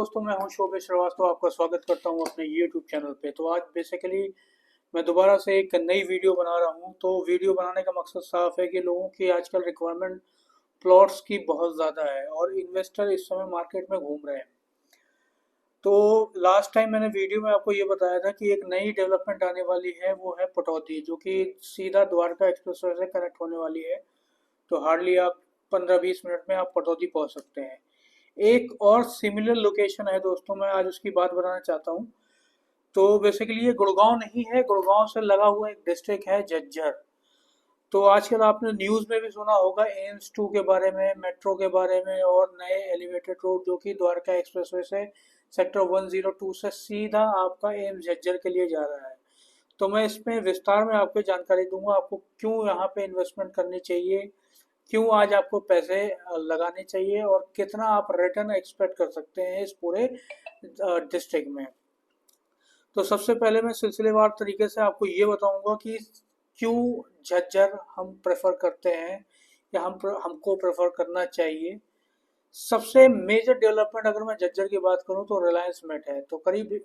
दोस्तों, मैं हूं शोभित श्रीवास्तव। आपका स्वागत करता हूं अपने YouTube चैनल पे। तो आज बेसिकली मैं दोबारा से एक नई वीडियो बना रहा हूं। तो वीडियो बनाने का मकसद साफ है कि लोगों की आजकल रिक्वायरमेंट प्लॉट्स की बहुत ज़्यादा है और इन्वेस्टर इस समय मार्केट में घूम रहे हैं। तो लास्ट टाइम मैंने वीडियो में आपको ये बताया था कि एक नई डेवलपमेंट आने वाली है, वो है पटौदी, जो कि सीधा द्वारका एक्सप्रेसवे से कनेक्ट होने वाली है। तो हार्डली आप 15-20 मिनट में आप पटौदी पहुंच सकते हैं। एक और सिमिलर लोकेशन है दोस्तों, मैं आज उसकी बात बताना चाहता हूँ। तो बेसिकली ये गुड़गांव नहीं है, गुड़गांव से लगा हुआ एक डिस्ट्रिक्ट है झज्जर। तो आजकल आपने न्यूज़ में भी सुना होगा एम्स 2 के बारे में, मेट्रो के बारे में और नए एलिवेटेड रोड जो कि द्वारका एक्सप्रेसवे से सेक्टर 102 से सीधा आपका एम्स झज्जर के लिए जा रहा है। तो मैं इसमें विस्तार में आपको जानकारी दूंगा, आपको क्यों यहाँ पे इन्वेस्टमेंट करनी चाहिए, क्यों आज आपको पैसे लगाने चाहिए और कितना आप रिटर्न एक्सपेक्ट कर सकते हैं इस पूरे डिस्ट्रिक्ट में। तो सबसे पहले मैं सिलसिलेवार तरीके से आपको ये बताऊंगा कि क्यों झज्जर हम प्रेफर करते हैं या हमको प्रेफर करना चाहिए। सबसे मेजर डेवलपमेंट अगर मैं झज्जर की बात करूं तो रिलायंस मेट है। तो करीब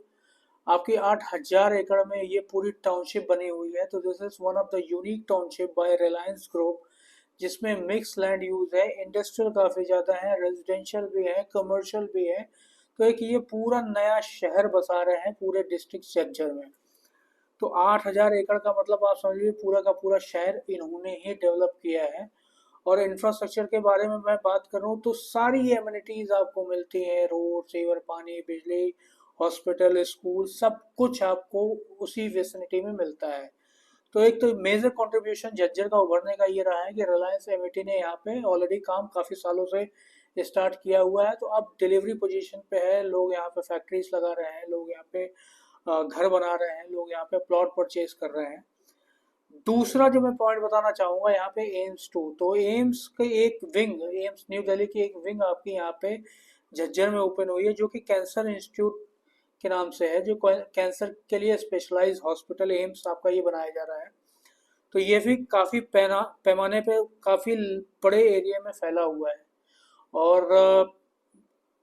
आपकी 8,000 एकड़ में ये पूरी टाउनशिप बनी हुई है। तो this is one of the unique township by Reliance group, जिसमें मिक्स लैंड यूज है, इंडस्ट्रियल काफ़ी ज़्यादा है, रेजिडेंशियल भी है, कमर्शियल भी है। तो एक ये पूरा नया शहर बसा रहे हैं पूरे डिस्ट्रिक्ट झज्जर में। तो 8,000 एकड़ का मतलब आप समझिए पूरा का पूरा शहर इन्होंने ही डेवलप किया है। और इंफ्रास्ट्रक्चर के बारे में मैं बात करूं तो सारी एमिनिटीज आपको मिलती हैं, रोड, सीवर, पानी, बिजली, हॉस्पिटल, स्कूल, सब कुछ आपको उसी विसिनिटी में मिलता है। तो एक तो मेजर कंट्रीब्यूशन झज्जर का उभरने का ये रहा है कि रिलायंस एमिटी ने यहाँ पे ऑलरेडी काम काफ़ी सालों से स्टार्ट किया हुआ है। तो अब डिलीवरी पोजीशन पे है, लोग यहाँ पे फैक्ट्रीज लगा रहे हैं, लोग यहाँ पे घर बना रहे हैं, लोग यहाँ पे प्लॉट परचेज कर रहे हैं। दूसरा जो मैं पॉइंट बताना चाहूँगा यहाँ पे एम्स 2। तो एम्स के एक विंग, एम्स न्यू दिल्ली की एक विंग आपकी यहाँ पे झज्जर में ओपन हुई है, जो कि कैंसर इंस्टीट्यूट के नाम से है, जो कैंसर के लिए स्पेशलाइज हॉस्पिटल एम्स आपका ये बनाया जा रहा है। तो ये भी काफ़ी पैमाने पे काफ़ी बड़े एरिया में फैला हुआ है। और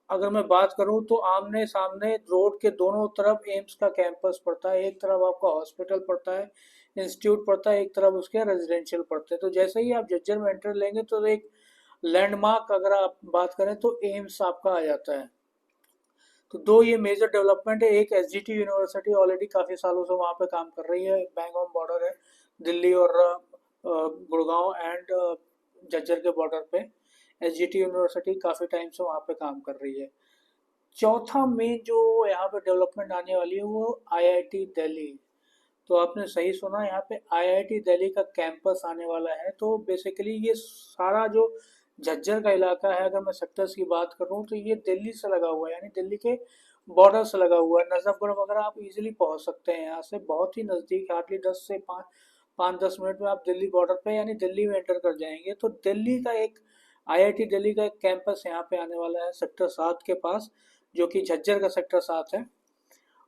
अगर मैं बात करूं तो आमने सामने रोड के दोनों तरफ एम्स का कैंपस पड़ता है। एक तरफ आपका हॉस्पिटल पड़ता है, इंस्टीट्यूट पड़ता है, एक तरफ उसके रेजिडेंशियल पड़ते हैं। तो जैसे ही आप झज्जर में एंटर लेंगे तो एक लैंडमार्क अगर आप बात करें तो एम्स आपका आ जाता है। तो दो ये मेजर डेवलपमेंट है। एक एसजीटी यूनिवर्सिटी ऑलरेडी काफ़ी सालों से वहाँ पे काम कर रही है, बैंक ऑन बॉर्डर है दिल्ली और गुड़गांव एंड झज्जर के बॉर्डर पे। एसजीटी यूनिवर्सिटी काफ़ी टाइम से वहाँ पे काम कर रही है। चौथा मेन जो यहाँ पे डेवलपमेंट आने वाली है वो आईआईटी दिल्ली। तो आपने सही सुना, यहाँ पे आईआईटी दिल्ली का कैंपस आने वाला है। तो बेसिकली ये सारा जो झज्जर का इलाका है, अगर मैं सेक्टर्स की बात करूँ तो ये दिल्ली से लगा हुआ है, यानी दिल्ली के बॉर्डर से लगा हुआ है। नजफगढ़ वगैरह आप इजीली पहुँच सकते हैं यहाँ से, बहुत ही नज़दीक, हार्डली 10 से 5-10 मिनट में आप दिल्ली बॉर्डर पे यानी दिल्ली में एंटर कर जाएंगे। तो दिल्ली का एक आईआईटी दिल्ली का एक कैंपस यहाँ पे आने वाला है सेक्टर 7 के पास, जो कि झज्जर का सेक्टर 7 है।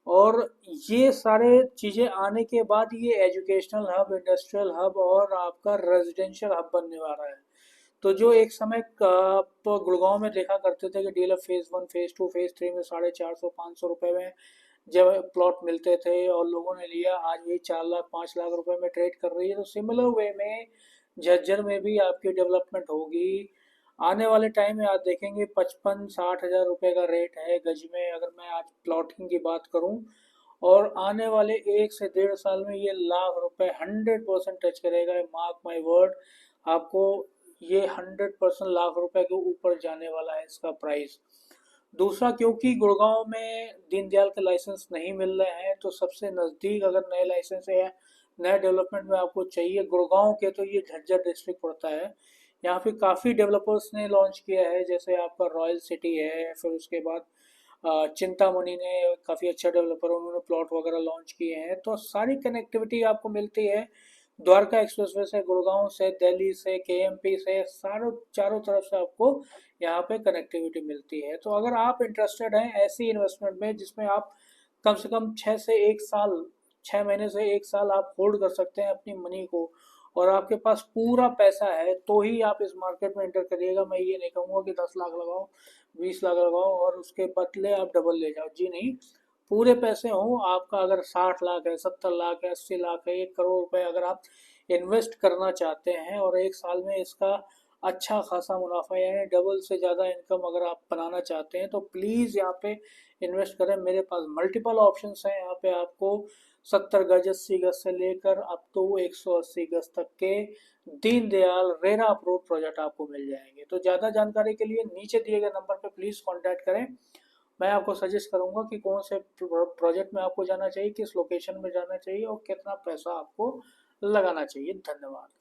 और ये सारे चीज़ें आने के बाद ये एजुकेशनल हब, इंडस्ट्रियल हब और आपका रेजिडेंशियल हब बनने वाला है। तो जो एक समय आप गुड़गांव में देखा करते थे कि डीलर फेज़ 1, फेज़ 2, फेज़ 3 में 450-500 रुपये में जब प्लॉट मिलते थे और लोगों ने लिया, आज वही 4 लाख 5 लाख रुपए में ट्रेड कर रही है। तो सिमिलर वे में झज्जर में भी आपकी डेवलपमेंट होगी। आने वाले टाइम में आप देखेंगे 55-60 हज़ार रुपये का रेट है गज में, अगर मैं आज प्लॉटिंग की बात करूं। और आने वाले 1 से 1.5 साल में ये लाख रुपए 100% टच करेगा, मार्क माई वर्ड। आपको ये 100% लाख रुपए के ऊपर जाने वाला है इसका प्राइस। दूसरा, क्योंकि गुड़गांव में दीनदयाल के लाइसेंस नहीं मिल रहे हैं, तो सबसे नज़दीक अगर नए लाइसेंस है, नए डेवलपमेंट में आपको चाहिए गुड़गांव के, तो ये झज्जर डिस्ट्रिक्ट पड़ता है। यहाँ पे काफ़ी डेवलपर्स ने लॉन्च किया है, जैसे आपका रॉयल सिटी है, फिर उसके बाद चिंतामणि ने काफ़ी अच्छा डेवलपर, उन्होंने प्लॉट वगैरह लॉन्च किए हैं। तो सारी कनेक्टिविटी आपको मिलती है द्वारका एक्सप्रेसवे से, गुड़गांव से, दिल्ली से, केएमपी से, सारों चारों तरफ से आपको यहाँ पे कनेक्टिविटी मिलती है। तो अगर आप इंटरेस्टेड हैं ऐसी इन्वेस्टमेंट में जिसमें आप कम से कम 6 से 1 साल, 6 महीने से 1 साल आप होल्ड कर सकते हैं अपनी मनी को, और आपके पास पूरा पैसा है, तो ही आप इस मार्केट में एंटर करिएगा। मैं ये नहीं कहूँगा कि 10 लाख लगाओ, 20 लाख लगाओ और उसके बदले आप डबल ले जाओ। जी नहीं, पूरे पैसे हों आपका, अगर 60 लाख है, 70 लाख है, 80 लाख है, 1 करोड़ रुपए अगर आप इन्वेस्ट करना चाहते हैं और एक साल में इसका अच्छा खासा मुनाफा यानी डबल से ज़्यादा इनकम अगर आप बनाना चाहते हैं तो प्लीज़ यहाँ पे इन्वेस्ट करें। मेरे पास मल्टीपल ऑप्शंस हैं यहाँ पे, आपको 70 गज, 80 गज से लेकर अप टू 180 गज तक के दीनदयाल रेरा अप्रूव्ड प्रोजेक्ट आपको मिल जाएंगे। तो ज़्यादा जानकारी के लिए नीचे दिए गए नंबर पर प्लीज़ कॉन्टैक्ट करें। मैं आपको सजेस्ट करूंगा कि कौन से प्रोजेक्ट में आपको जाना चाहिए, किस लोकेशन में जाना चाहिए और कितना पैसा आपको लगाना चाहिए। धन्यवाद।